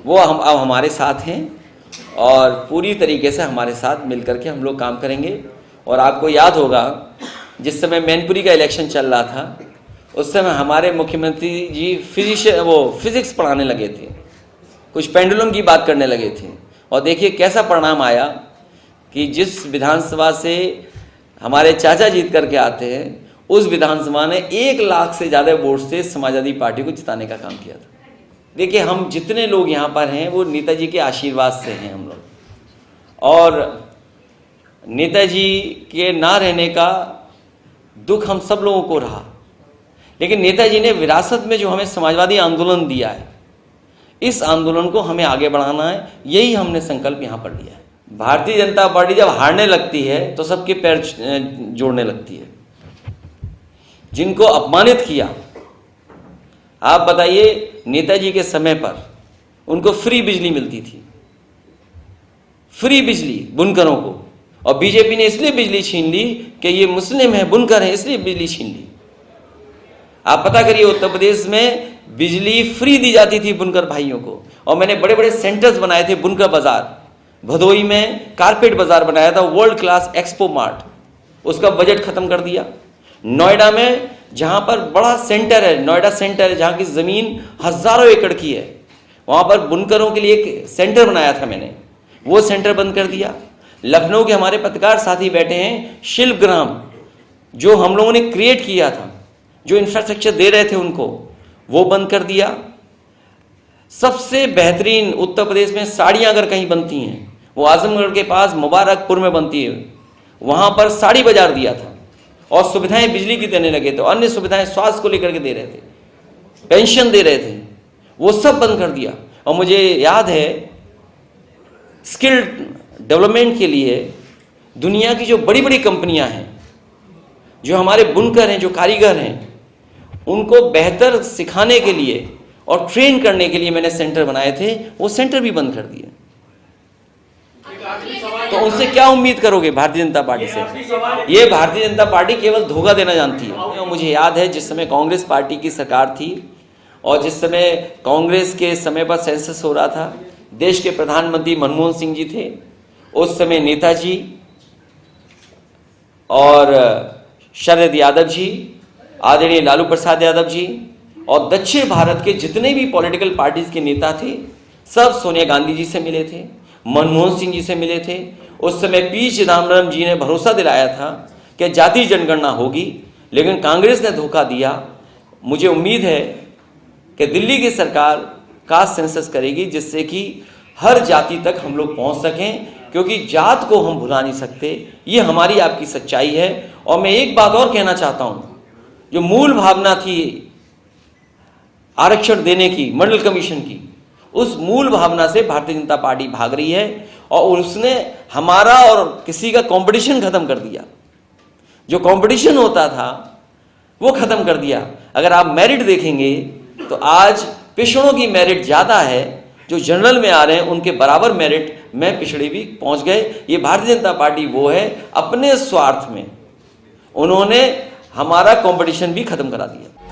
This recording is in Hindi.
वो अब हमारे साथ हैं और पूरी तरीके से हमारे साथ मिलकर के हम लोग काम करेंगे। और आपको याद होगा जिस समय मैनपुरी का इलेक्शन चल रहा था उस समय हमारे मुख्यमंत्री जी फिजिक्स पढ़ाने लगे थे, कुछ पेंडुलम की बात करने लगे थे, और देखिए कैसा परिणाम आया कि जिस विधानसभा से हमारे चाचा जीत करके आते हैं उस विधानसभा ने 1 लाख से ज़्यादा वोट से समाजवादी पार्टी को जिताने का काम किया था। देखिए हम जितने लोग यहाँ पर हैं वो नेताजी के आशीर्वाद से हैं हम लोग, और नेताजी के ना रहने का दुख हम सब लोगों को रहा, लेकिन नेताजी ने विरासत में जो हमें समाजवादी आंदोलन दिया है, इस आंदोलन को हमें आगे बढ़ाना है, यही हमने संकल्प यहाँ पर लिया है। भारतीय जनता पार्टी जब हारने लगती है तो सबके पैर जोड़ने लगती है। जिनको अपमानित किया, आप बताइए, नेताजी के समय पर उनको फ्री बिजली मिलती थी, फ्री बिजली बुनकरों को, और बीजेपी ने इसलिए बिजली छीन ली कि ये मुस्लिम है, बुनकर है, इसलिए बिजली छीन ली। आप पता करिए उत्तर प्रदेश में बिजली फ्री दी जाती थी बुनकर भाइयों को, और मैंने बड़े बड़े सेंटर्स बनाए थे, बुनकर बाजार, भदोई में कारपेट बाजार बनाया था, वर्ल्ड क्लास एक्सपो मार्ट, उसका बजट खत्म कर दिया। नोएडा में जहां पर बड़ा सेंटर है, नोएडा सेंटर है, जहां की जमीन हजारों एकड़ की है, वहां पर बुनकरों के लिए एक सेंटर बनाया था मैंने, वो सेंटर बंद कर दिया। लखनऊ के हमारे पत्रकार साथी बैठे हैं, शिल्पग्राम जो हम लोगों ने क्रिएट किया था, जो इंफ्रास्ट्रक्चर दे रहे थे उनको, वो बंद कर दिया। सबसे बेहतरीन उत्तर प्रदेश में साड़ियां अगर कहीं बनती हैं वो आजमगढ़ के पास मुबारकपुर में बनती है, वहां पर साड़ी बाजार दिया था, और सुविधाएं बिजली की देने लगे थे, अन्य सुविधाएं स्वास्थ्य को लेकर के दे रहे थे, पेंशन दे रहे थे, वो सब बंद कर दिया। और मुझे याद है स्किल डेवलपमेंट के लिए दुनिया की जो बड़ी बड़ी कंपनियां हैं, जो हमारे बुनकर हैं, जो कारीगर हैं, उनको बेहतर सिखाने के लिए और ट्रेन करने के लिए मैंने सेंटर बनाए थे, वो सेंटर भी बंद कर दिए। तो उनसे क्या उम्मीद करोगे भारतीय जनता पार्टी से? ये भारतीय जनता पार्टी केवल धोखा देना जानती है। मुझे याद है जिस समय कांग्रेस पार्टी की सरकार थी और जिस समय कांग्रेस के समय पर सेंसस हो रहा था, देश के प्रधानमंत्री मनमोहन सिंह जी थे, उस समय नेताजी और शरद यादव जी, आदरणीय लालू प्रसाद यादव जी, और दक्षिण भारत के जितने भी पॉलिटिकल पार्टीज के नेता थे सब सोनिया गांधी जी से मिले थे, मनमोहन सिंह जी से मिले थे। उस समय पी चिदम्बरम जी ने भरोसा दिलाया था कि जाति जनगणना होगी, लेकिन कांग्रेस ने धोखा दिया। मुझे उम्मीद है कि दिल्ली की सरकार कास्ट सेंसस करेगी जिससे कि हर जाति तक हम लोग पहुंच सकें, क्योंकि जात को हम भुला नहीं सकते, ये हमारी आपकी सच्चाई है। और मैं एक बात और कहना चाहता हूं, जो मूल भावना थी आरक्षण देने की मंडल कमीशन की, उस मूल भावना से भारतीय जनता पार्टी भाग रही है, और उसने हमारा और किसी का कंपटीशन खत्म कर दिया। जो कंपटीशन होता था वो खत्म कर दिया। अगर आप मेरिट देखेंगे तो आज पिछड़ों की मेरिट ज़्यादा है, जो जनरल में आ रहे हैं उनके बराबर मेरिट में पिछड़े भी पहुंच गए। ये भारतीय जनता पार्टी वो है, अपने स्वार्थ में उन्होंने हमारा कंपटीशन भी खत्म करा दिया।